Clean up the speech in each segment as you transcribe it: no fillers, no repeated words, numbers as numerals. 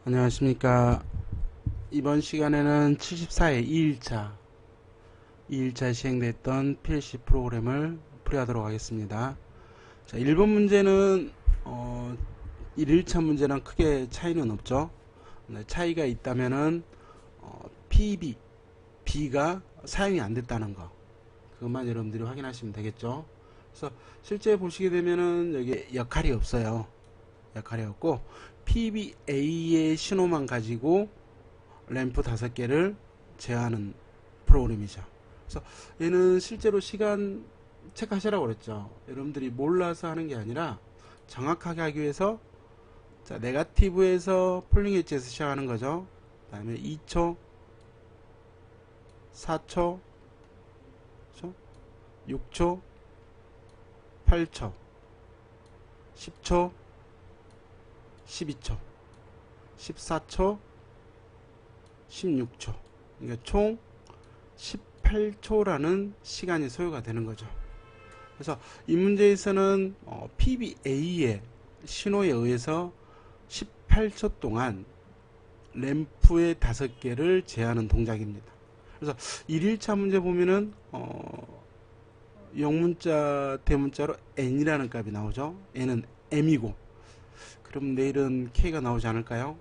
안녕하십니까. 이번 시간에는 74회 2일차 시행됐던 PLC 프로그램을 풀이하도록 하겠습니다. 자, 1번 문제는 1일차 문제랑 크게 차이는 없죠. 차이가 있다면은 PB, B가 사용이 안 됐다는 거, 그것만 여러분들이 확인하시면 되겠죠. 그래서 실제 보시게 되면은 여기 역할이 없어요. 역할이 없고 PBA의 신호만 가지고 램프 5개를 제어하는 프로그램이죠. 그래서 얘는 실제로 시간 체크하시라고 그랬죠. 여러분들이 몰라서 하는 게 아니라 정확하게 하기 위해서, 자, 네거티브에서 폴링 엣지에서 시작하는 거죠. 그 다음에 2초, 4초, 6초, 8초, 10초, 12초, 14초, 16초. 그러니까 총 18초라는 시간이 소요가 되는 거죠. 그래서 이 문제에서는 PBA의 신호에 의해서 18초 동안 램프의 5개를 제어하는 동작입니다. 그래서 1일차 문제 보면은 영문자 대문자로 n이라는 값이 나오죠. n은 m이고, 그럼 내일은 k가 나오지 않을까요?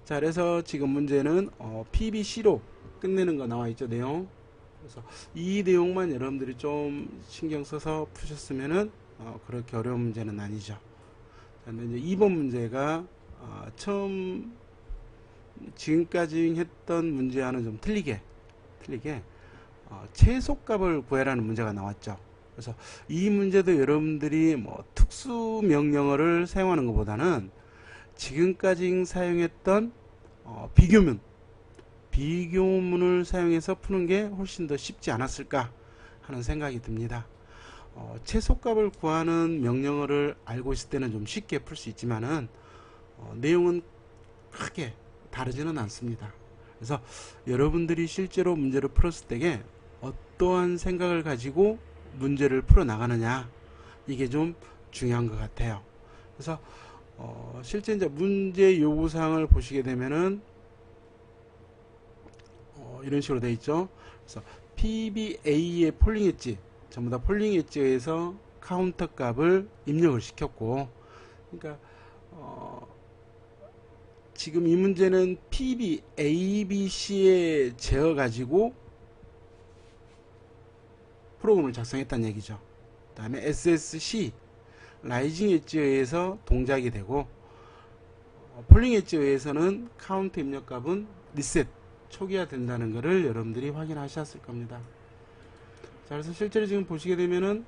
자, 그래서 지금 문제는 PBC로 끝내는 거 나와 있죠, 내용. 그래서 이 내용만 여러분들이 좀 신경 써서 푸셨으면은 그렇게 어려운 문제는 아니죠. 근데 이제 2번 문제가 처음 지금까지 했던 문제와는 좀 틀리게 최소값을 구해라는 문제가 나왔죠. 그래서 이 문제도 여러분들이 뭐 특수 명령어를 사용하는 것보다는 지금까지 사용했던 비교문을 사용해서 푸는 게 훨씬 더 쉽지 않았을까 하는 생각이 듭니다. 최소값을 구하는 명령어를 알고 있을 때는 좀 쉽게 풀 수 있지만은 내용은 크게 다르지는 않습니다. 그래서 여러분들이 실제로 문제를 풀었을 때에 어떠한 생각을 가지고 문제를 풀어 나가느냐, 이게 좀 중요한 것 같아요. 그래서 실제 이제 문제 요구사항을 보시게 되면은 이런 식으로 되어 있죠. 그래서 PBA의 폴링 엣지, 전부 다 폴링 엣지에서 카운터 값을 입력을 시켰고, 그러니까 지금 이 문제는 PB, ABC에 재어 가지고 프로그램을 작성했다는 얘기죠. 그 다음에 SSC, 라이징 엣지에 의해서 동작이 되고, 폴링 엣지에 의해서는 카운트 입력 값은 리셋, 초기화 된다는 것을 여러분들이 확인하셨을 겁니다. 자, 그래서 실제로 지금 보시게 되면은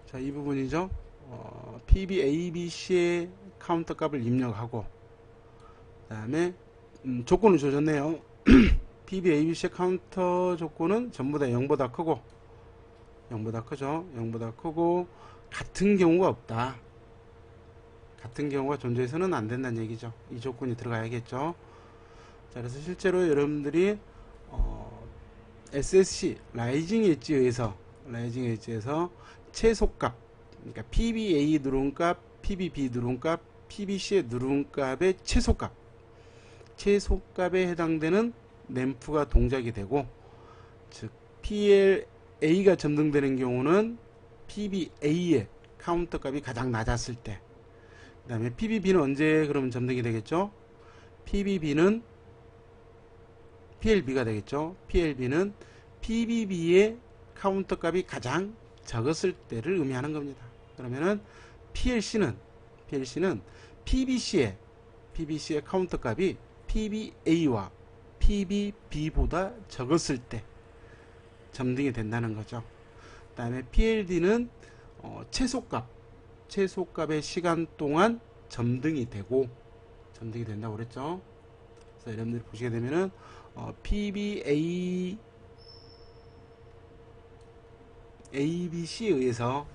자, 이 부분이죠. PBABC의 카운터 값을 입력하고, 그 다음에 조건을 줘줬네요. PBABC의 카운터 조건은 전부 다 0보다 크고, 0보다 크죠. 0보다 크고 같은 경우가 없다. 같은 경우가 존재해서는 안 된다는 얘기죠. 이 조건이 들어가야겠죠. 자, 그래서 실제로 여러분들이 SSC 라이징 엣지에 의해서 최소값, 그러니까 PBA 누른값, PBB 누른값, PBC의 누른값의 최소값에 해당되는 램프가 동작이 되고, 즉 PLA가 점등되는 경우는 PBA의 카운터 값이 가장 낮았을 때, 그 다음에 PBB는 언제 그러면 점등이 되겠죠? PBB는 PLB가 되겠죠. PLB는 PBB의 카운터 값이 가장 적었을 때를 의미하는 겁니다. 그러면은 PLC는 PBC의 카운터 값이 PBA와 PBB보다 적었을 때 점등이 된다는 거죠. 그 다음에 PLD는 최소값의 시간 동안 점등이 된다고 그랬죠. 그래서 여러분들이 보시게 되면은 ABC에 의해서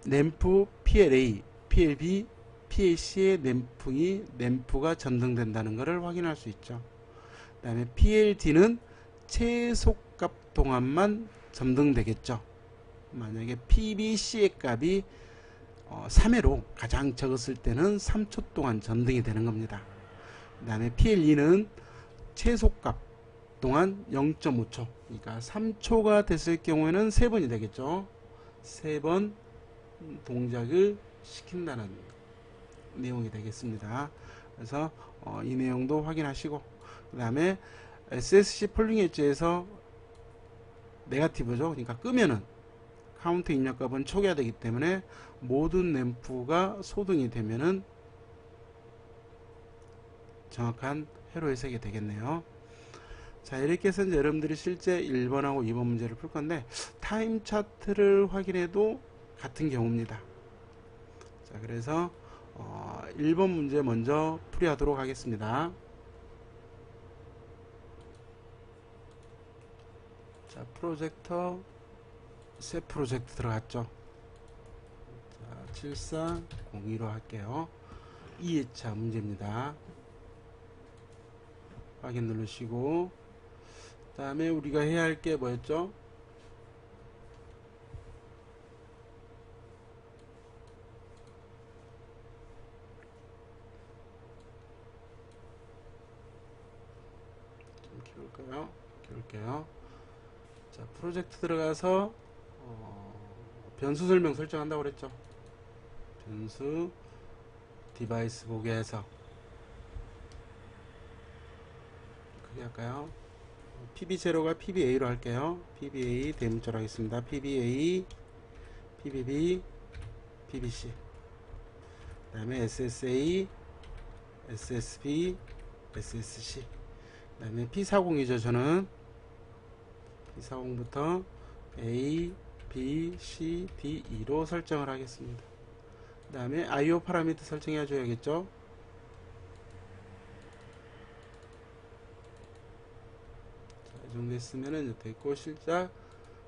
램프 PLA, PLB, PLC의 램프가 점등된다는 것을 확인할 수 있죠. 그 다음에 PLD는 최소값 동안만 점등되겠죠. 만약에 PBC의 값이 3회로 가장 적었을 때는 3초 동안 점등이 되는 겁니다. 그 다음에 PL2는 최소값 동안 0.5초, 그러니까 3초가 됐을 경우에는 3번이 되겠죠. 3번 동작을 시킨다는 내용이 되겠습니다. 그래서 이 내용도 확인하시고, 그 다음에 SSC 폴링 엣지에서 네거티브죠. 그러니까 끄면은 카운트 입력값은 초기화되기 때문에 모든 램프가 소등이 되면은 정확한 회로 해석이 되겠네요. 자, 이렇게 해서 이제 여러분들이 실제 1번하고 2번 문제를 풀 건데, 타임 차트를 확인해도 같은 경우입니다. 자, 그래서 1번 문제 먼저 풀이하도록 하겠습니다. 자, 프로젝터 새 프로젝트 들어갔죠. 자, 7402로 할게요. 2회차 문제입니다. 확인 누르시고, 그 다음에 우리가 해야 할 게 뭐였죠? 좀 키울게요. 자, 프로젝트 들어가서 변수 설명 설정한다고 그랬죠. 변수 디바이스 보게 해서 크게 할까요? PB0가 PBA로 할게요. PBA 대문자로 하겠습니다. PBA, PBB, PBC, 그 다음에 SSA, SSB, SSC, 그 다음에 P40이죠. 저는 P40부터 A, B, C, D, E로 설정을 하겠습니다. 그 다음에 IO 파라미터 설정해 줘야겠죠. 이 정도 했으면은 됐고, 실작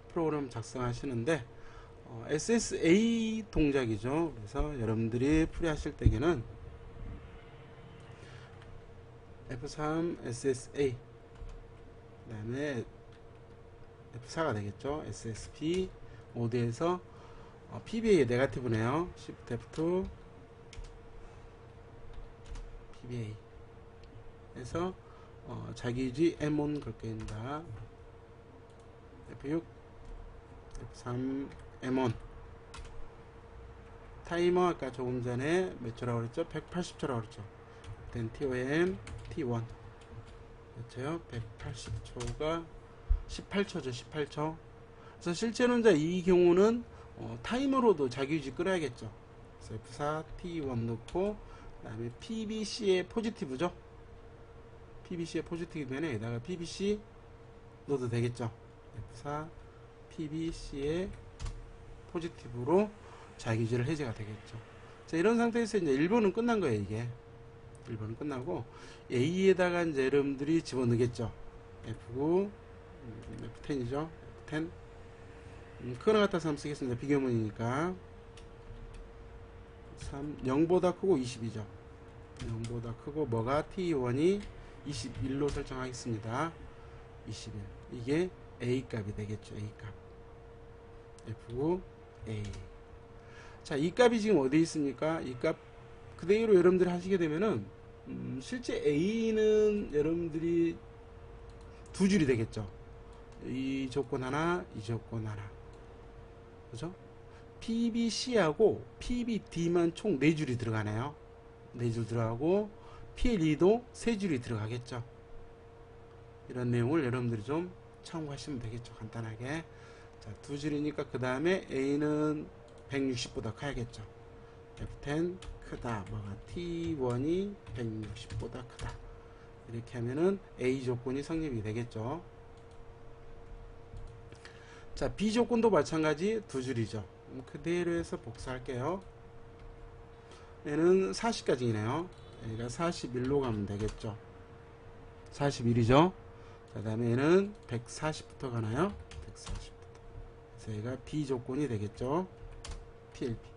프로그램 작성하시는데 SSA 동작이죠. 그래서 여러분들이 풀이하실 때에는 F3 SSA, 그 다음에 F4가 되겠죠. SSP 모드에서 PBA 네거티브네요. Shift F2 PBA 에서 자기유지 M1 걸 겁니다. F6 F3 M1 타이머 아까 조금 전에 몇 초라고 그랬죠? 180초라고 그랬죠. TOM T1 그렇죠? 180초가 18초죠. 18초. 그래서 실제로는 이제 이 경우는 타이머로도 자기유지 끌어야겠죠. 그래서 F4 T1 넣고, 그 다음에 PBC의 포지티브죠. PBC의 포지티브 면에 여기다가 PBC 넣어도 되겠죠. F4 PBC의 포지티브로 자기유지를 해제가 되겠죠. 자, 이런 상태에서 이제 1번은 끝난 거예요. 이게 1번은 끝나고 A에다가 이제 여러분들이 집어넣겠죠. F9 F10이죠. F10 크거나 같아서 한번 쓰겠습니다. 비교문이니까 0보다 크고 20이죠. 0보다 크고 뭐가 T1이 21로 설정하겠습니다. 21 이게 A 값이 되겠죠. A 값 F9 A. 자, 이 값이 지금 어디에 있습니까? 이 값 그대로 여러분들이 하시게 되면은 실제 A는 여러분들이 두 줄이 되겠죠. 이 조건 하나, 이 조건 하나. 그죠? PBC하고 PBD만 총 4줄이 들어가네요. 4줄 들어가고 PL2도 3줄이 들어가겠죠. 이런 내용을 여러분들이 좀 참고하시면 되겠죠. 간단하게. 자, 2줄이니까 그 다음에 A는 160보다 커야겠죠. F10 크다. 뭐가 T1이 160보다 크다. 이렇게 하면은 A 조건이 성립이 되겠죠. 자, B 조건도 마찬가지 2줄이죠. 그대로 해서 복사할게요. 얘는 40까지이네요. 얘가 41로 가면 되겠죠. 41이죠. 그 다음에 얘는 140부터 가나요? 140부터. 그래서 얘가 B 조건이 되겠죠. PLB.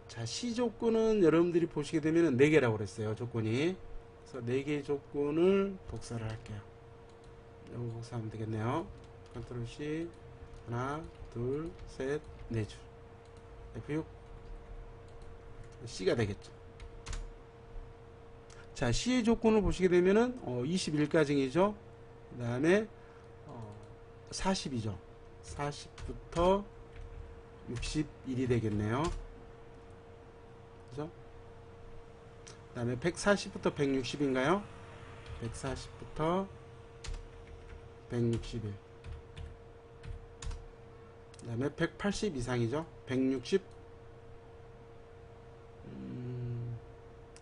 자, C 조건은 여러분들이 보시게 되면 4개라고 그랬어요. 조건이. 그래서 4개의 조건을 복사를 할게요. 이거 복사하면 되겠네요. 컨트롤 C. 하나, 둘, 셋, 네 줄. F6. C가 되겠죠. 자, C의 조건을 보시게 되면은 21가정이죠. 그 다음에 40이죠. 40부터 61이 되겠네요. 그죠? 그 다음에 140부터 160인가요? 140부터 161. 그 다음에 180 이상이죠. 160.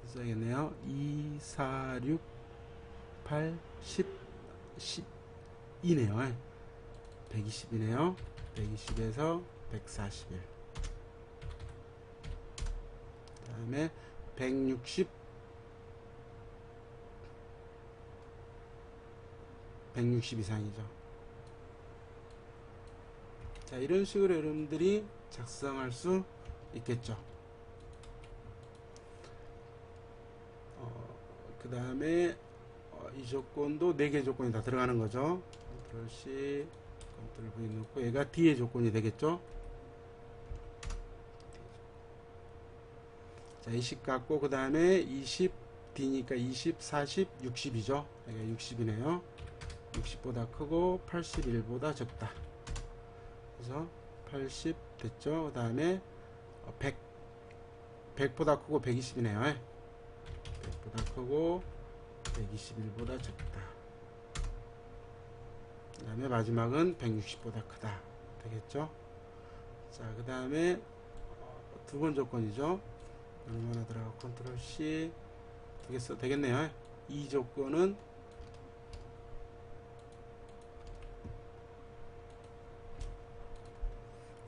써야겠네요. 2, 4, 6, 8, 10, 12네요. 120이네요. 120에서 141. 그 다음에 160, 160 이상이죠. 자, 이런 식으로 여러분들이 작성할 수 있겠죠. 그 다음에 이 조건도 4개 조건이 다 들어가는 거죠. 컨트롤 C, 컨트롤 V 넣고 얘가 D의 조건이 되겠죠. 자, 20 갖고 그 다음에 20 D니까 20, 40, 60이죠. 여기가 60이네요. 60보다 크고 81보다 적다. 그래서 80 됐죠. 그 다음에 100, 100보다 크고 120이네요. 100보다 크고 121보다 적다. 그 다음에 마지막은 160보다 크다 되겠죠. 자, 그 다음에 두 번 조건이죠. 얼마나 들어가고 컨트롤 C 두 개 써 되겠네요. 이 조건은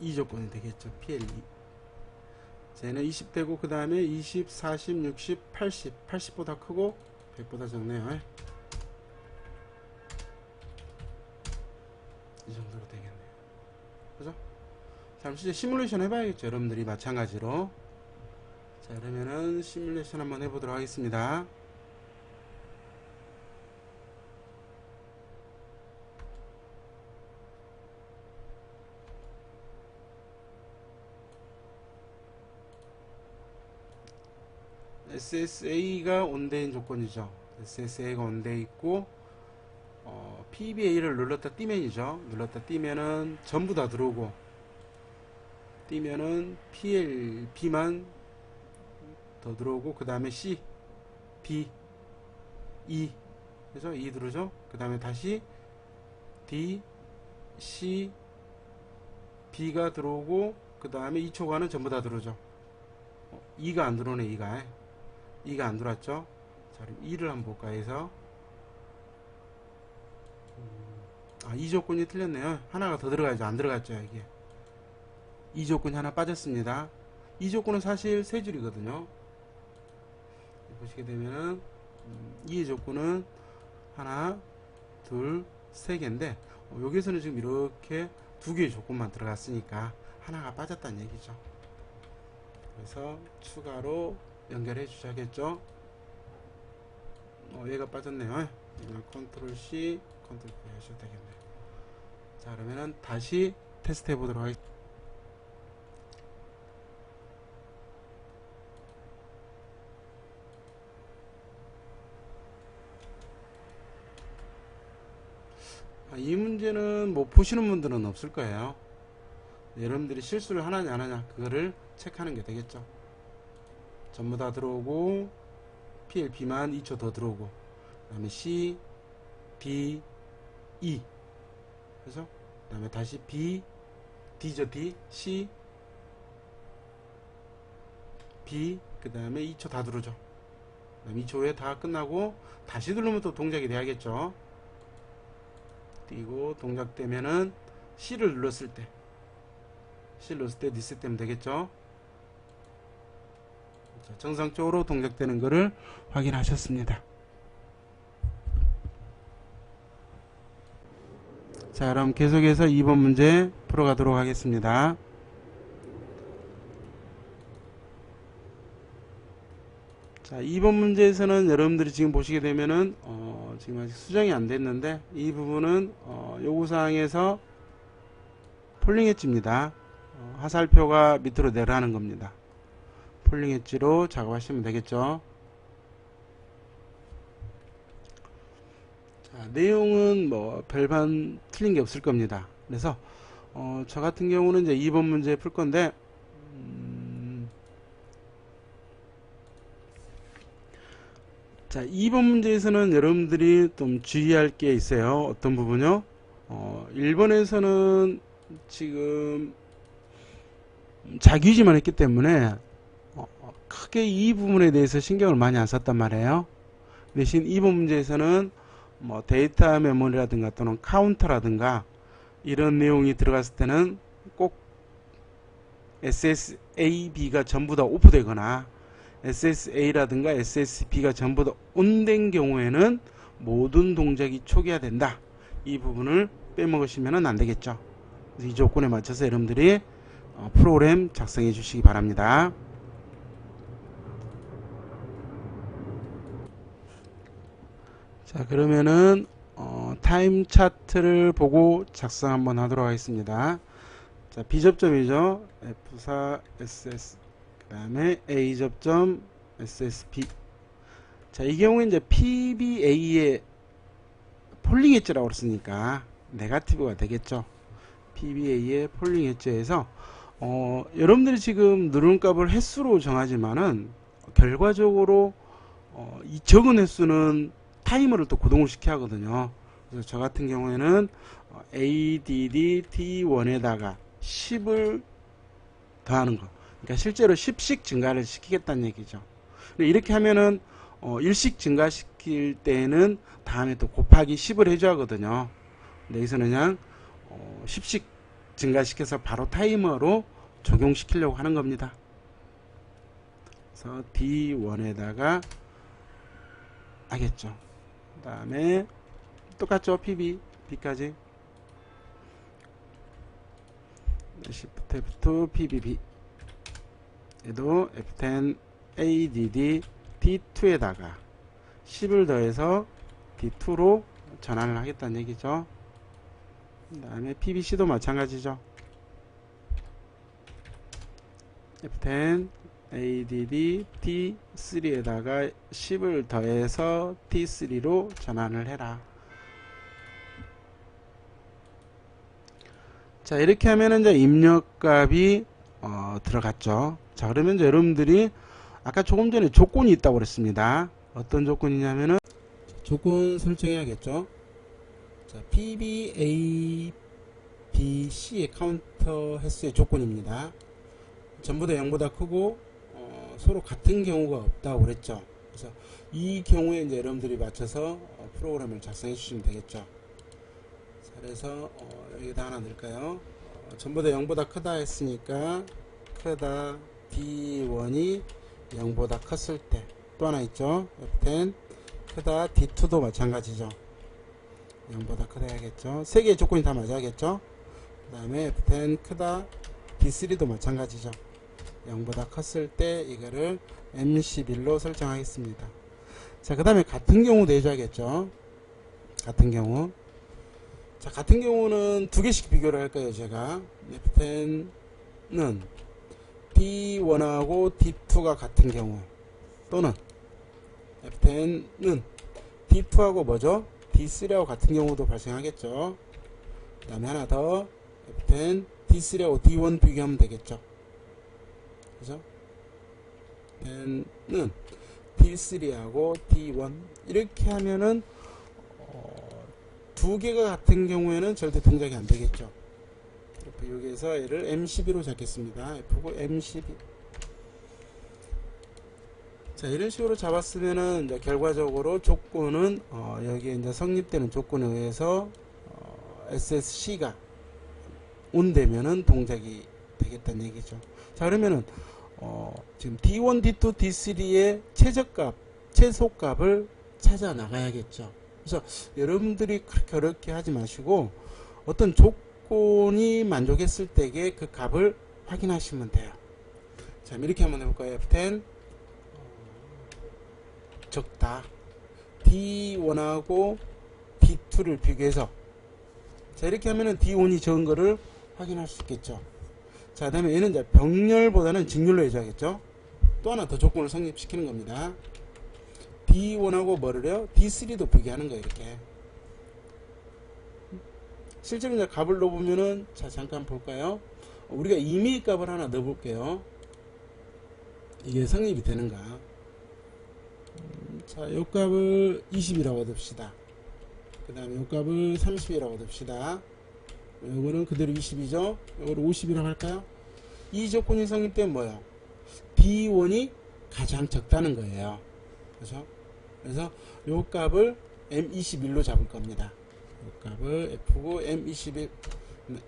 이 조건이 되겠죠. PL2. 쟤는 20되고 그 다음에 20, 40, 60, 80 80보다 크고 100보다 적네요. 이 정도로 되겠네요. 그죠? 잠시 시뮬레이션 해봐야겠죠. 여러분들이 마찬가지로. 자, 그러면은 시뮬레이션 한번 해보도록 하겠습니다. SSA가 온데인 조건이죠. SSA가 온데 있고 PBA를 눌렀다 띄면이죠. 눌렀다 띄면은 전부 다 들어오고 띄면은 PLB만 더 들어오고 그 다음에 C, B, E 그래서 E 들어오죠. 그 다음에 다시 D, C, B가 들어오고 그 다음에 2초간은 전부 다 들어오죠. E가 안 들어오네. E가 안 들어왔죠. 자, 그럼 E를 한번 볼까 해서 이 조건이 틀렸네요. 하나가 더 들어가야죠. 안 들어갔죠. 이게 이 조건이 하나 빠졌습니다. 이 조건은 사실 세 줄이거든요. 보시게 되면은 이 조건은 하나, 둘, 세 개인데 여기서는 지금 이렇게 두 개의 조건만 들어갔으니까 하나가 빠졌다는 얘기죠. 그래서 추가로 연결해 주셔야겠죠. 얘가 빠졌네요. 컨트롤 C, 컨트롤 V 하셔도 되겠네요. 자, 그러면은 다시 테스트 해보도록 하겠습니다. 이 문제는 뭐 보시는 분들은 없을 거예요. 여러분들이 실수를 하느냐 안 하냐 그거를 체크하는 게 되겠죠. 전부 다 들어오고 PLB만 2초 더 들어오고 그 다음에 C, B, E 그래서 그 다음에 다시 B, D죠. D, C, B 그 다음에 2초 다 들어오죠. 그 다음에 2초 후에 다 끝나고 다시 누르면 또 동작이 돼야겠죠. 띄고 동작되면은 C를 눌렀을 때 리셋 되면 되겠죠. 자, 정상적으로 동작되는 것을 확인하셨습니다. 자, 그럼 계속해서 2번 문제 풀어가도록 하겠습니다. 자, 2번 문제에서는 여러분들이 지금 보시게 되면은 지금 아직 수정이 안 됐는데 이 부분은 요구사항에서 폴링 엣지입니다. 화살표가 밑으로 내려가는 겁니다. 폴링 엣지로 작업하시면 되겠죠. 자, 내용은 뭐 별반 틀린 게 없을 겁니다. 그래서 저 같은 경우는 이제 2번 문제 풀 건데 자, 2번 문제에서는 여러분들이 좀 주의할 게 있어요. 어떤 부분요? 1번에서는 지금 자기유지만 했기 때문에 크게 이 부분에 대해서 신경을 많이 안 썼단 말이에요. 대신 2번 문제에서는 뭐 데이터 메모리라든가 또는 카운터라든가 이런 내용이 들어갔을 때는 꼭 SSAB가 전부 다 오프되거나 SSA라든가 SSB가 전부 다 온된 경우에는 모든 동작이 초기화된다. 이 부분을 빼먹으시면 안 되겠죠. 이 조건에 맞춰서 여러분들이 프로그램 작성해 주시기 바랍니다. 자, 그러면은 타임 차트를 보고 작성 한번 하도록 하겠습니다. 자, B접점이죠. F4 SS 그 다음에 A접점 SSB. 자, 이 경우에 이제 PBA의 폴링 엣지라고 그랬으니까 네거티브가 되겠죠. PBA의 폴링 엣지에서 여러분들이 지금 누르는 값을 횟수로 정하지만은 결과적으로 이 적은 횟수는 타이머를 또 구동을 시켜야 하거든요. 그래서 저 같은 경우에는 ADD T1에다가 10을 더하는 거. 그러니까 실제로 10씩 증가를 시키겠다는 얘기죠. 이렇게 하면은 일씩 증가시킬 때는 다음에 또 곱하기 10을 해줘야 하거든요. 근데 여기서는 그냥 10씩 증가시켜서 바로 타이머로 적용시키려고 하는 겁니다. 그래서 D1에다가 하겠죠. 그 다음에 똑같죠. PB, B까지. Shift F2, PBB. 얘도 F10, ADD, D2에다가 10을 더해서 D2로 전환을 하겠다는 얘기죠. 그 다음에 PBC도 마찬가지죠. F10, ADD, T3에다가 10을 더해서 T3로 전환을 해라. 자, 이렇게 하면은 이제 입력값이 들어갔죠. 자, 그러면 이제 여러분들이 아까 조금 전에 조건이 있다고 그랬습니다. 어떤 조건이냐면은 조건 설정해야겠죠. 자, PBA, BC의 카운터 횟수의 조건입니다. 전부 다 0보다 크고 서로 같은 경우가 없다고 그랬죠. 그래서 이 경우에 이제 여러분들이 맞춰서 프로그램을 작성해 주시면 되겠죠. 자, 그래서 여기다 하나 넣을까요? 전부 다 0보다 크다 했으니까 크다 D1이 0보다 컸을 때 또 하나 있죠. F10 크다 D2도 마찬가지죠. 0보다 크다 해야겠죠. 세 개의 조건이 다 맞아야겠죠. 그 다음에 F10 크다 D3도 마찬가지죠. 0보다 컸을 때 이거를 M11로 설정하겠습니다. 자, 그 다음에 같은 경우도 해줘야겠죠. 같은 경우. 자, 같은 경우는 두 개씩 비교를 할 거예요. 제가 F10는 D1하고 D2가 같은 경우, 또는 F10는 D2하고 뭐죠? D3하고 같은 경우도 발생하겠죠. 그 다음에 하나 더 F10 D3하고 D1 비교하면 되겠죠. 그죠? F는 D3하고 D1 이렇게 하면은 두 개가 같은 경우에는 절대 동작이 안 되겠죠. 여기에서 얘를 M12로 잡겠습니다. F고 M12. 자, 이런 식으로 잡았으면은 이제 결과적으로 조건은 여기에 이제 성립되는 조건에 의해서 SSC가 온되면은 동작이 되겠다는 얘기죠. 자, 그러면은 지금 D1, D2, D3의 최저값, 최소값을 찾아 나가야겠죠. 그래서 여러분들이 그렇게 어렵게 하지 마시고 어떤 조건이 만족했을 때에 그 값을 확인하시면 돼요. 자, 이렇게 한번 해볼까요? F10 적다. D1하고 D2를 비교해서, 자, 이렇게 하면은 D1이 적은 거를 확인할 수 있겠죠. 자, 그 다음에 얘는 이제 병렬보다는 직렬로 해줘야겠죠. 또 하나 더 조건을 성립시키는 겁니다. D1하고 뭐를 해요? D3도 비교하는 거예요, 이렇게. 실제로 이제 값을 넣어보면은, 자, 잠깐 볼까요? 우리가 임의 값을 하나 넣어볼게요. 이게 성립이 되는가. 자, 요 값을 20이라고 둡시다. 그 다음에 요 값을 30이라고 둡시다. 요거는 그대로 20이죠. 요거를 50이라고 할까요? 이 조건이 성립되면 뭐예요? D1이 가장 적다는 거예요. 그죠? 그래서 요 값을 M21로 잡을 겁니다. 요 값을 F고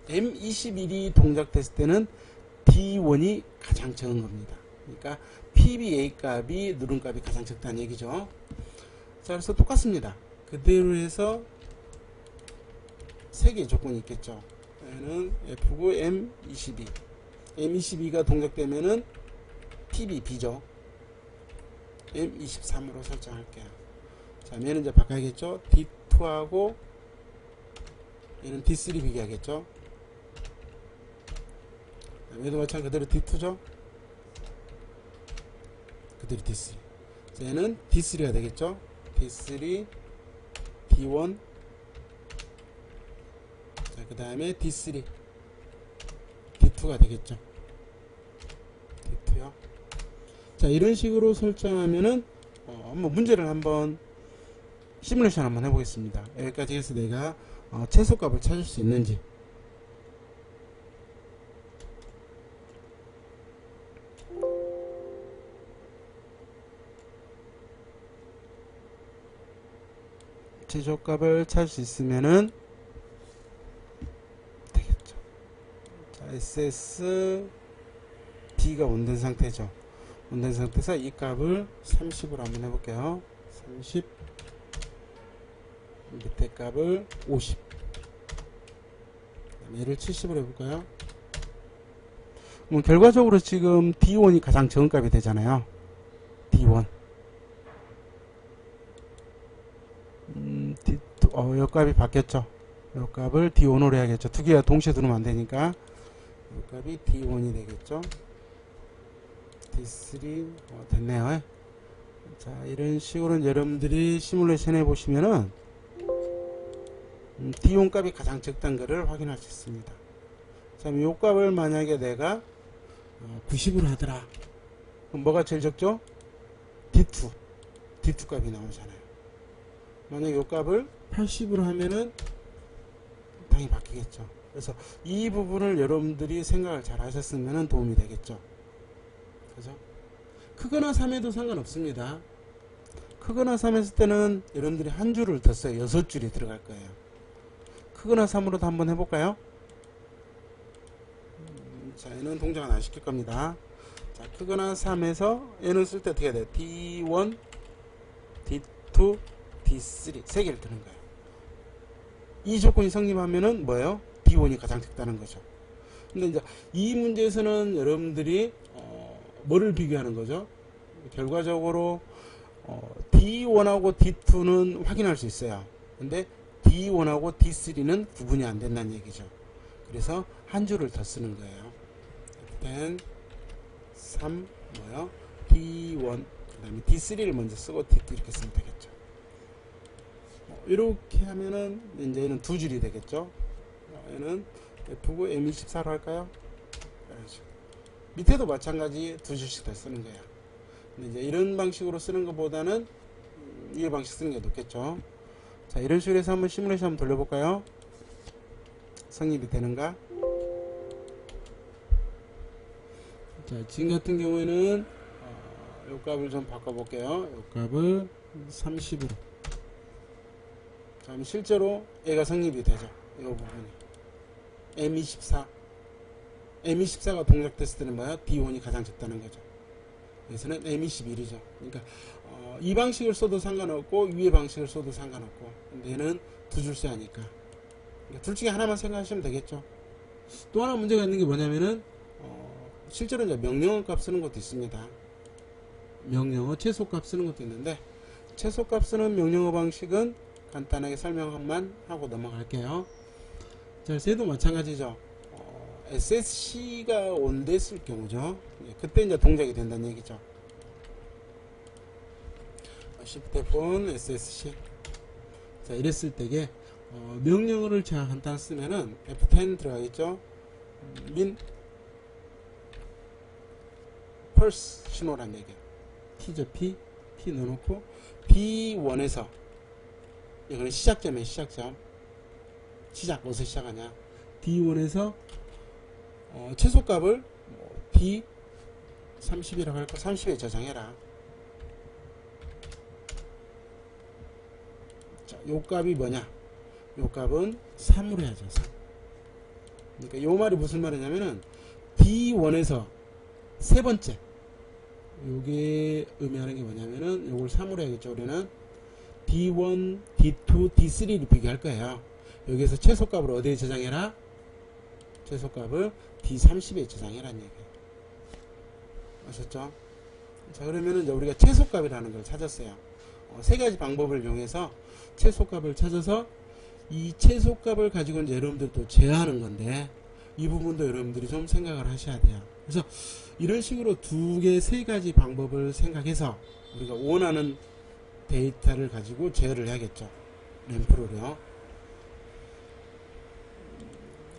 M21이 동작됐을 때는 D1이 가장 적은 겁니다. 그러니까 PBA 값이 누름값이 가장 적다는 얘기죠. 자, 그래서 똑같습니다. 그대로 해서 3개의 조건이 있겠죠. 얘는 F고 M22. M22가 동작되면은 PBB죠. M23으로 설정할게요. 자, 얘는 이제 바꿔야겠죠. D2하고 얘는 D3 비교하겠죠. 얘도 마찬가지로 그대로 D2죠. 그대로 D3. 자, 얘는 D3가 되겠죠. D3, D1. 자, 그 다음에 D3, D2가 되겠죠. D2요. 자, 이런 식으로 설정하면은 한번 문제를 한번 시뮬레이션 한번 해보겠습니다. 여기까지 해서 내가 최소값을 찾을 수 있는지. 최소값을 찾을 수 있으면은 되겠죠. 자, SS D가 온된 상태죠. 온된 상태에서 이 값을 30으로 한번 해볼게요. 30. 밑에 값을 50. 얘를 70으로 해볼까요? 결과적으로 지금 D1이 가장 적은 값이 되잖아요. D1. D2, 요 값이 바뀌었죠. 요 값을 D1으로 해야겠죠. 두 개가 동시에 두르면 안 되니까. 요 값이 D1이 되겠죠. D3, 됐네요. 자, 이런 식으로 여러분들이 시뮬레이션 해보시면은, D1 값이 가장 적다는 것을 확인할 수 있습니다. 자, 요 값을 만약에 내가 90으로 하더라. 그럼 뭐가 제일 적죠? D2. D2 값이 나오잖아요. 만약에 요 값을 80으로 하면은 당연히 바뀌겠죠. 그래서 이 부분을 여러분들이 생각을 잘 하셨으면 도움이 되겠죠. 그죠? 크거나 3해도 상관없습니다. 크거나 3 했을 때는 여러분들이 한 줄을 더 써요. 6줄이 들어갈 거예요. 크거나 3으로도 한번 해볼까요? 자, 얘는 동작은 안 시킬 겁니다. 자, 크거나 3에서 얘는 쓸 때 어떻게 돼요? D1, D2, D3 세 개를 드는 거예요. 이 조건이 성립하면은 뭐예요? D1이 가장 적다는 거죠. 근데 이제 이 문제에서는 여러분들이 뭐를 비교하는 거죠? 결과적으로 D1하고 D2는 확인할 수 있어요. 근데 D1하고 D3는 구분이 안 된다는 얘기죠. 그래서 한 줄을 더 쓰는 거예요. then 3 뭐요? D1 그 다음에 D3를 먼저 쓰고 D2 이렇게 쓰면 되겠죠. 이렇게 하면은 이제 얘는 두 줄이 되겠죠. 얘는 F고 M24로 할까요? 밑에도 마찬가지 두 줄씩 더 쓰는 거야. 근데 이제 이런 방식으로 쓰는 것보다는 이 방식 쓰는 게 높겠죠. 자, 이런 식으로 해서 한번 시뮬레이션 한번 돌려볼까요? 성립이 되는가? 자, 지금 같은 경우에는 요 값을 좀 바꿔볼게요. 요 값을 30으로. 자, 그럼 실제로 얘가 성립이 되죠. 이 부분이. M24. M24가 동작됐을 때는 뭐야? D1이 가장 적다는 거죠. 여기서는 M21이죠. 그러니까 이 방식을 써도 상관없고 위의 방식을 써도 상관없고, 근데 얘는 두 줄 써야 하니까. 그러니까 둘 중에 하나만 생각하시면 되겠죠. 또 하나 문제가 있는 게 뭐냐면은 실제로 이제 명령어 값 쓰는 것도 있습니다. 명령어 최소값 쓰는 것도 있는데, 최소값 쓰는 명령어 방식은 간단하게 설명만 하고 넘어갈게요. 자, 쟤도 마찬가지죠. SSC가 온됐을 경우죠. 그때 이제 동작이 된다는 얘기죠. Shift F1 SSC. 자, 이랬을 때게 명령어를 제가 간단 쓰면은 F10 들어가겠죠. min pulse 신호란 얘기예요. T죠. P 넣어놓고 B1에서 이거는 시작점이에요. 시작점. 시작 어디서 시작하냐. D1에서 최소값을 D30이라고 할거 30에 저장해라. 자, 요 값이 뭐냐? 요 값은 3으로 해야죠. 3. 그러니까 요 말이 무슨 말이냐면은 D1에서 세 번째. 요게 의미하는 게 뭐냐면은 요걸 3으로 해야겠죠. 우리는 D1, D2, D3를 비교할 거예요. 여기에서 최소값을 어디에 저장해라? 최소값을 D30에 저장해라는 얘기예요. 아셨죠? 자, 그러면은 이제 우리가 최소값이라는 걸 찾았어요. 세 가지 방법을 이용해서 최소값을 찾아서 이 최소값을 가지고 이제 여러분들 또 제어하는 건데 이 부분도 여러분들이 좀 생각을 하셔야 돼요. 그래서 이런 식으로 두 개, 세 가지 방법을 생각해서 우리가 원하는 데이터를 가지고 제어를 해야겠죠. 램프로요.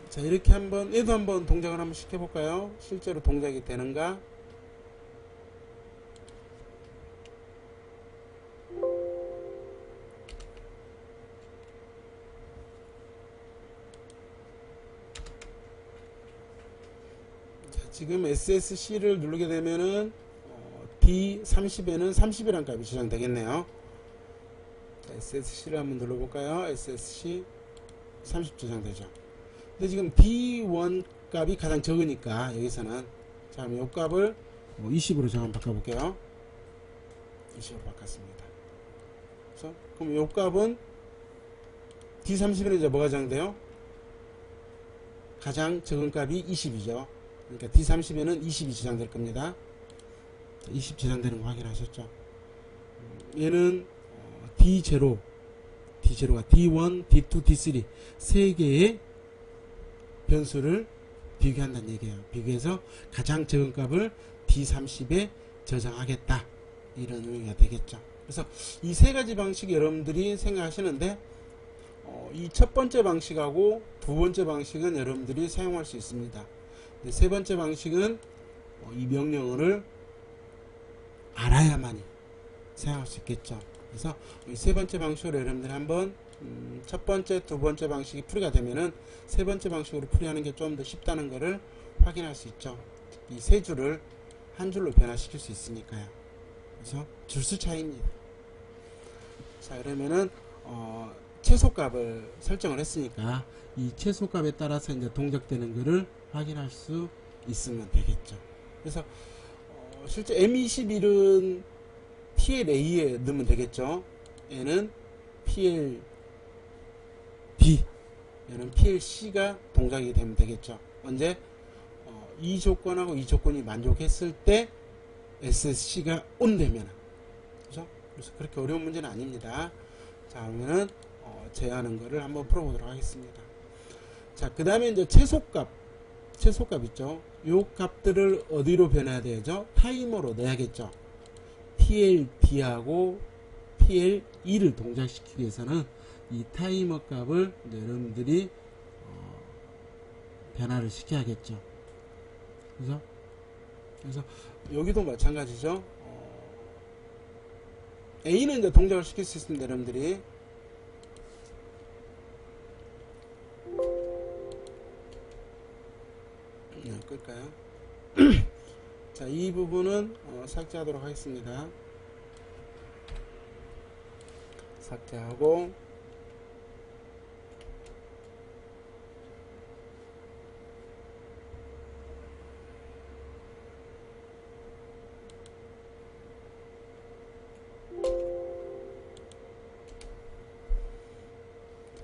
자, 이렇게 한번 얘도 한번 동작을 한번 시켜볼까요? 실제로 동작이 되는가? 자, 지금 SSC를 누르게 되면은 D30에는 30이란 값이 저장되겠네요. 자, SSC를 한번 눌러볼까요? SSC 30 저장되죠. 근데 지금 D1 값이 가장 적으니까 여기서는 자, 그럼 이 값을 20으로 제가 한번 바꿔볼게요. 20으로 바꿨습니다. 그래서 그럼 이 값은 D30에는 이제 뭐가 저장돼요? 가장 적은 값이 20이죠. 그러니까 D30에는 20이 저장될 겁니다. 20 저장되는 거 확인하셨죠? 얘는 D0, D0가 D1, D2, D3 세 개의 변수를 비교한다는 얘기예요. 비교해서 가장 적은 값을 D30에 저장하겠다. 이런 의미가 되겠죠. 그래서 이 세 가지 방식 여러분들이 생각하시는데 이 첫 번째 방식하고 두 번째 방식은 여러분들이 사용할 수 있습니다. 세 번째 방식은 이 명령어를 알아야만이 사용할 수 있겠죠. 그래서 이 세 번째 방식으로 여러분들이 한번 첫 번째, 두 번째 방식이 풀이가 되면은 세 번째 방식으로 풀이하는 게 좀 더 쉽다는 것을 확인할 수 있죠. 이 세 줄을 한 줄로 변화시킬 수 있으니까요. 그래서 줄수 차이입니다. 자, 그러면은 최소값을 설정을 했으니까 이 최소값에 따라서 이제 동작되는 것을 확인할 수 있으면 되겠죠. 그래서 실제 M21은 PLA에 넣으면 되겠죠. 얘는 PLB, 얘는 PLC가 동작이 되면 되겠죠. 언제? 이 조건하고 이 조건이 만족했을 때 SSC가 ON 되면, 그죠? 그래서 그렇게 어려운 문제는 아닙니다. 자, 그러면은 제어하는 거를 한번 풀어보도록 하겠습니다. 자, 그 다음에 이제 최소값 있죠. 요 값들을 어디로 변해야 되죠? 타이머로 넣어야겠죠. PLD하고 PLE를 동작시키기 위해서는 이 타이머 값을 여러분들이 변화를 시켜야겠죠. 그래서 여기도 마찬가지죠. A는 이제 동작을 시킬 수 있습니다. 여러분들이 끌까요? 자, 이 부분은 삭제하도록 하겠습니다. 삭제하고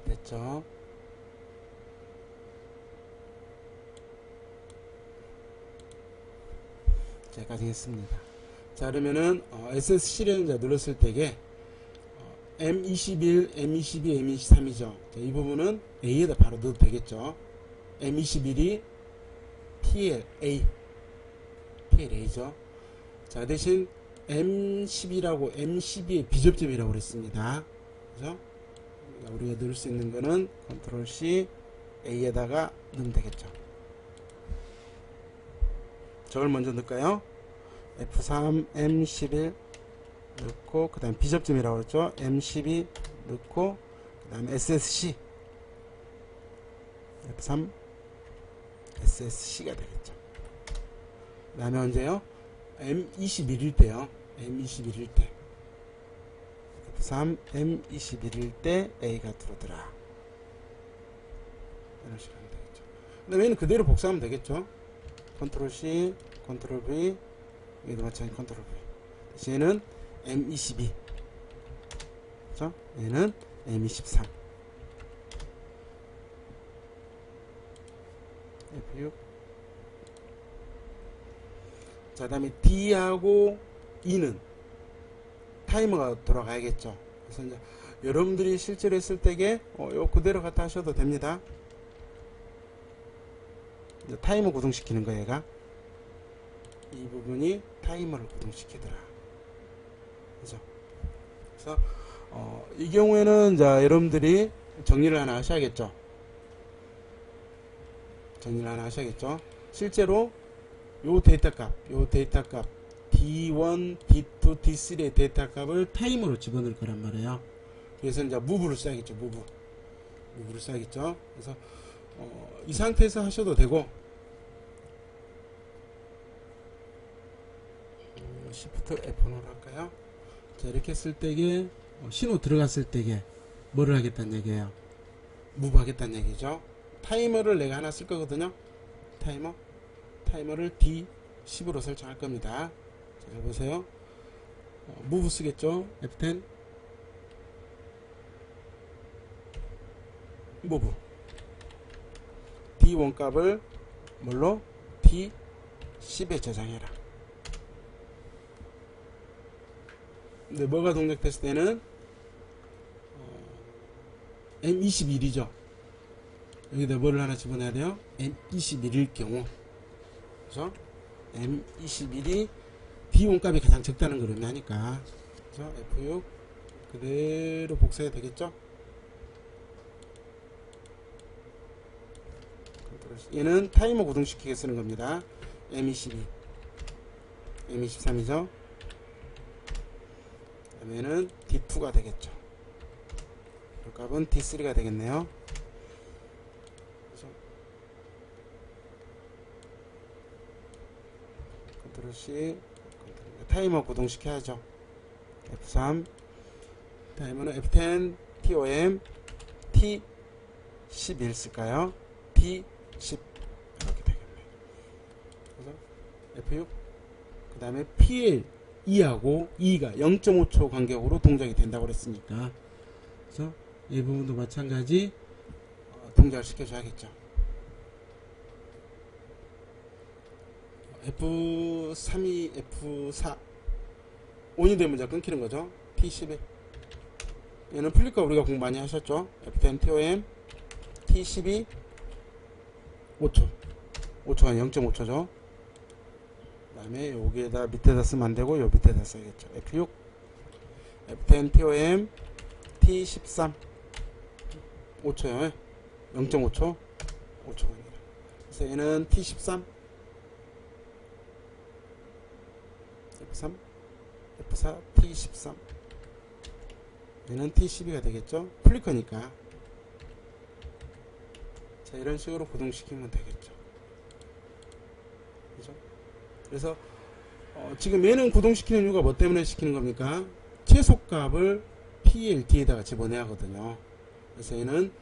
됐죠? 여기까지 했습니다. 자, 그러면은 SSC를 이제 눌렀을 때에 M21, M22, M23이죠. 이 부분은 A에다 바로 넣어도 되겠죠. M21이 TLA죠. 자, 대신 M10이라고 M12의 비접점이라고 그랬습니다. 그죠? 우리가 넣을 수 있는 거는 컨트롤 C A에다가 넣으면 되겠죠. 저걸 먼저 넣을까요? F3 M11 넣고 그 다음 비접점이라고 그랬죠. M12 넣고 그 다음에 SSC F3 SSC가 되겠죠. 그 다음에 언제요? M21일 때요. M21일 때 F3 M21일 때 A가 들어오더라. 이런 식으로 하면 되겠죠. 그 다음에 얘는 그대로 복사하면 되겠죠. 컨트롤 C, 컨트롤 V, 여기도 마찬가지 컨트롤 V. 대신 얘는 M22, 그죠? 얘는 M23, F6. 자, 그 다음에 D하고 E는 타이머가 돌아가야겠죠. 그래서 이제 여러분들이 실제로 했을 때에 요 그대로 갖다 하셔도 됩니다. 이제 타이머 구동시키는 거 얘가 이 부분이 타이머를 구동시키더라. 그죠? 그래서 이 경우에는 자 여러분들이 정리를 하나 하셔야겠죠. 정리를 하나 하셔야겠죠. 실제로 요 데이터 값 D1, D2, D3의 데이터 값을 타이머로 집어넣을 거란 말이에요. 그래서 이제 무브를 써야겠죠. 무브를 써야겠죠. 그래서 이 상태에서 하셔도 되고 Shift F1으로 할까요? 자, 이렇게 했을 때에 신호 들어갔을 때에 뭐를 하겠다는 얘기예요? 무브 하겠다는 얘기죠. 타이머를 내가 하나 쓸 거거든요. 타이머를 D10으로 설정할 겁니다. 자, 보세요. 무브 쓰겠죠. F10 무브 D1 값을 뭘로? D10에 저장해라. 근데 뭐가 동작됐을 때는 M21이죠. 여기다 뭐를 하나 집어넣어야 돼요? M21일 경우, 그죠? M21이 D1 값이 가장 적다는 걸 의미하니까, 그죠? F6 그대로 복사해야 되겠죠? 얘는 타이머 구동시키게 쓰는 겁니다. M22, M23이죠. 그러면은 D2가 되겠죠. 그 값은 D3가 되겠네요. 컨트롤 C, 타이머 구동시켜야죠. F3, 타이머는 F10, TOM, T11 쓸까요? T10 이렇게 되겠네요. 그래서 F6, 그 다음에 PL E하고 E가 0.5초 간격으로 동작이 된다고 그랬으니까, 그래서 이 부분도 마찬가지 동작을 시켜줘야겠죠. F3이 F4 온이 되면 이제 끊기는 거죠. T11 얘는 플리커 우리가 공부 많이 하셨죠. F10 TOM T12 5초 5초가 0.5초죠. 그 다음에 여기에다 밑에다 쓰면 안되고 요 밑에다 써야겠죠. F6 F10 TOM T13 5초요. 0.5초 5초가 아니라. 그래서 얘는 T13 F3 F4 T13 얘는 T12가 되겠죠. 플리커니까. 자, 이런 식으로 구동시키면 되겠죠. 그죠? 그래서 지금 얘는 구동시키는 이유가 뭐 때문에 시키는 겁니까? 최소값을 PLD에다가 집어내야 하거든요. 그래서 얘는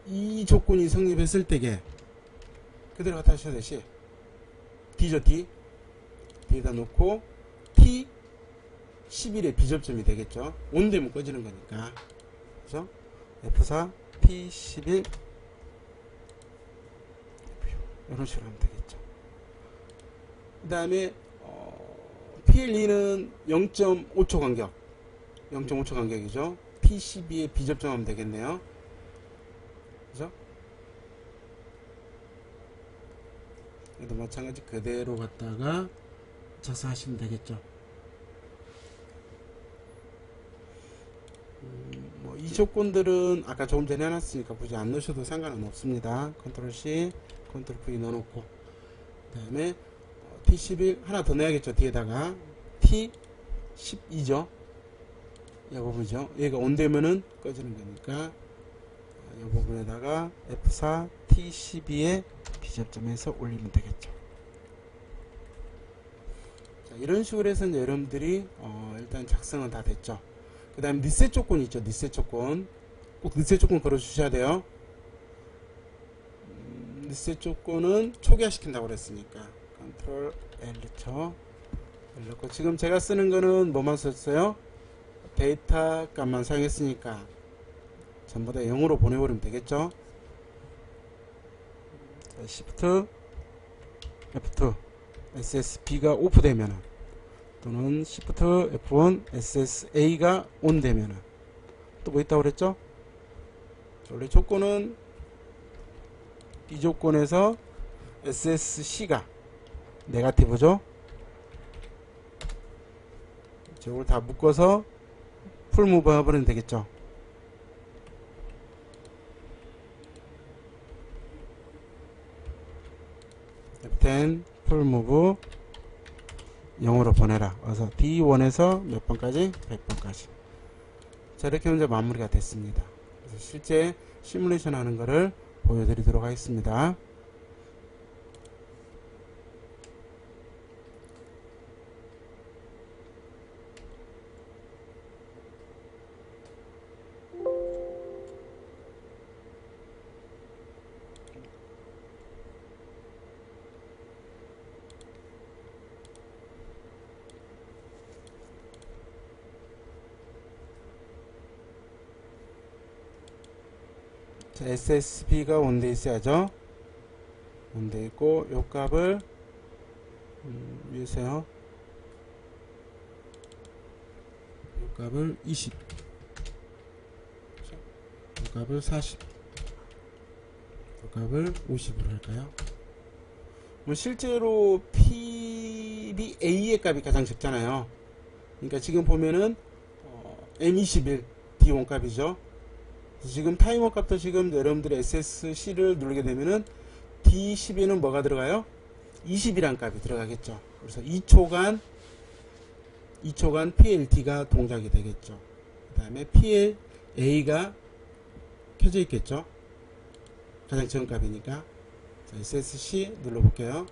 이 조건이 성립했을 때에 그대로 갖다 하셔야되시 D죠. D에다 놓고 T11의 비접점이 되겠죠. 온되면 꺼지는 거니까. 그죠? F4 T11 이런 식으로 하면 되겠죠. 그 다음에 PL2는 0.5초 간격 0.5초 간격이죠. P12에 비접종하면 되겠네요. 그죠? 얘도 마찬가지 그대로 갖다가 쳐서 하시면 되겠죠. 뭐 이 조건들은 아까 조금 전에 해놨으니까 굳이 안 넣으셔도 상관은 없습니다. 컨트롤 C, 컨트롤 V 넣어놓고, 그 다음에 T11 하나 더 넣어야겠죠. 뒤에다가 T12죠. 이 부분이죠. 얘가 온 되면은 꺼지는 거니까 이 부분에다가 F4 T12에 비접점해서 올리면 되겠죠. 자, 이런 식으로 해서 이제 여러분들이 일단 작성은 다 됐죠. 그 다음에 리셋 조건이 있죠. 리셋 조건. 꼭 리셋 조건 걸어 주셔야 돼요. 리셋 조건은 초기화 시킨다고 그랬으니까 컨트롤 L 쳐 넣고, 지금 제가 쓰는 거는 뭐만 썼어요? 데이터 값만 사용했으니까 전부 다 0으로 보내버리면 되겠죠. 자, Shift F2 SSB가 오프 되면은, 또는 Shift F1 SSA가 온 되면은, 또 뭐 있다고 그랬죠? 원래 조건은 이 조건에서 SSC가 네거티브죠. 저걸 다 묶어서 풀 무브 해버리면 되겠죠. F10 풀 무브 0으로 보내라. 그래서 D1에서 몇 번까지? 100번까지. 자, 이렇게 이제 마무리가 됐습니다. 그래서 실제 시뮬레이션 하는 거를 보여드리도록 하겠습니다. 자, SSB가 온돼 있어야죠. 온돼 있고, 요 값을 위에서요. 요 값을 20, 요 값을 40, 요 값을 50으로 할까요? 뭐 실제로 PBA의 값이 가장 적잖아요. 그러니까 지금 보면은 M21 D1 값이죠. 지금 타이머 값도 지금 여러분들이 SSC를 누르게 되면은 D12는 뭐가 들어가요? 20이란 값이 들어가겠죠. 그래서 2초간 PLT가 동작이 되겠죠. 그 다음에 PLA가 켜져 있겠죠. 가장 적은 값이니까. 자, SSC 눌러볼게요.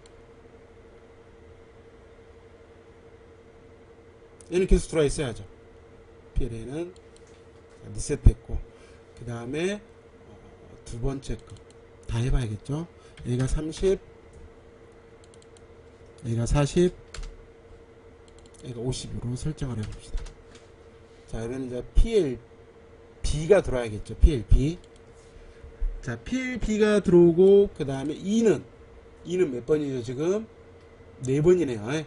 얘는 계속 들어와 있어야죠. PLA는 리셋했고, 그 다음에 두 번째 거 다 해봐야겠죠. 얘가 30, 얘가 40, 얘가 50으로 설정을 해봅시다. 자, 그러면 이제 PLB가 들어와야겠죠. PLB. 자, PLB가 들어오고, 그 다음에 E는 몇 번이죠? 지금 4번이네요.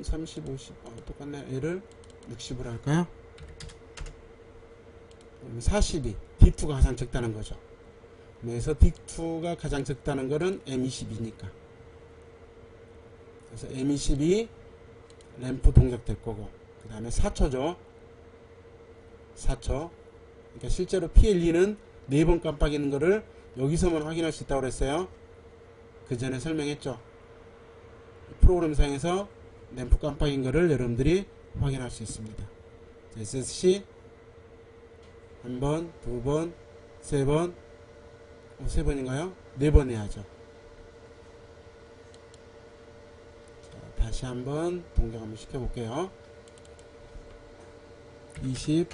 30, 50, 똑같네. 얘를 60으로 할까요? 42, D2가 가장 적다는 거죠. 그래서 D2가 가장 적다는 거는 M22니까. 그래서 M22 램프 동작될 거고, 그 다음에 4초죠. 4초. 그러니까 실제로 PLE는 4번 깜빡이는 거를 여기서만 확인할 수 있다고 그랬어요. 그 전에 설명했죠. 프로그램상에서 램프 깜빡인 거를 여러분들이 확인할 수 있습니다. SSC 한 번, 두 번, 세 번, 세 번인가요? 4번 해야죠. 자, 다시 한번 동작 한번 시켜볼게요. 20,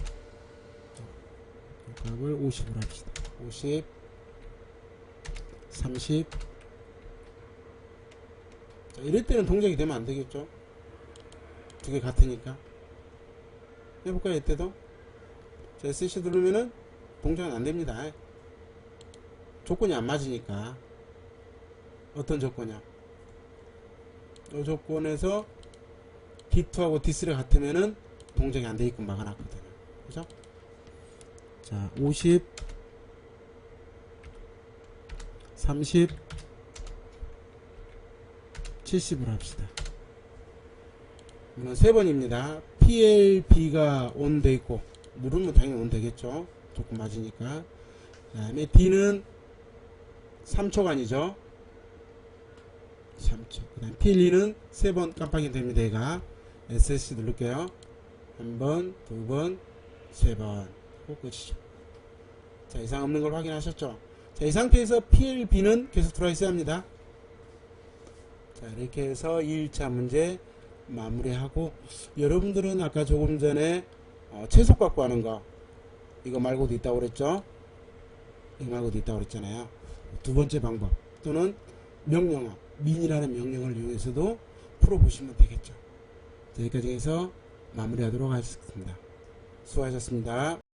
값을 50으로 합시다. 50, 30. 자, 이럴 때는 동작이 되면 안 되겠죠? 두 개 같으니까. 해볼까요? 이때도? 자, SC 누르면은 동작은 안 됩니다. 조건이 안 맞으니까. 어떤 조건이야? 이 조건에서 D2하고 D3가 같으면은 동작이 안 돼 있고 막아놨거든요. 그죠? 자, 50, 30, 70으로 합시다. 이건 3번입니다. PLB가 온 돼 있고, 누르면 당연히 온 되겠죠. 조금 맞으니까. 그 다음에 D는 3초간이죠. 3초. 그 다음 PLE는 3번 깜빡이 됩니다. 얘가. SSC 누를게요. 1번, 2번, 3번. 끝이죠. 자, 이상 없는 걸 확인하셨죠? 자, 이 상태에서 PLB는 계속 들어와 있어야 합니다. 자, 이렇게 해서 2일차 문제 마무리하고, 여러분들은 아까 조금 전에 최속 갖고 하는 거, 이거 말고도 있다고 그랬죠? 이거 말고도 있다고 그랬잖아요. 두 번째 방법, 또는 명령어, 민이라는 명령을 이용해서도 풀어보시면 되겠죠. 자, 여기까지 해서 마무리하도록 하겠습니다. 수고하셨습니다.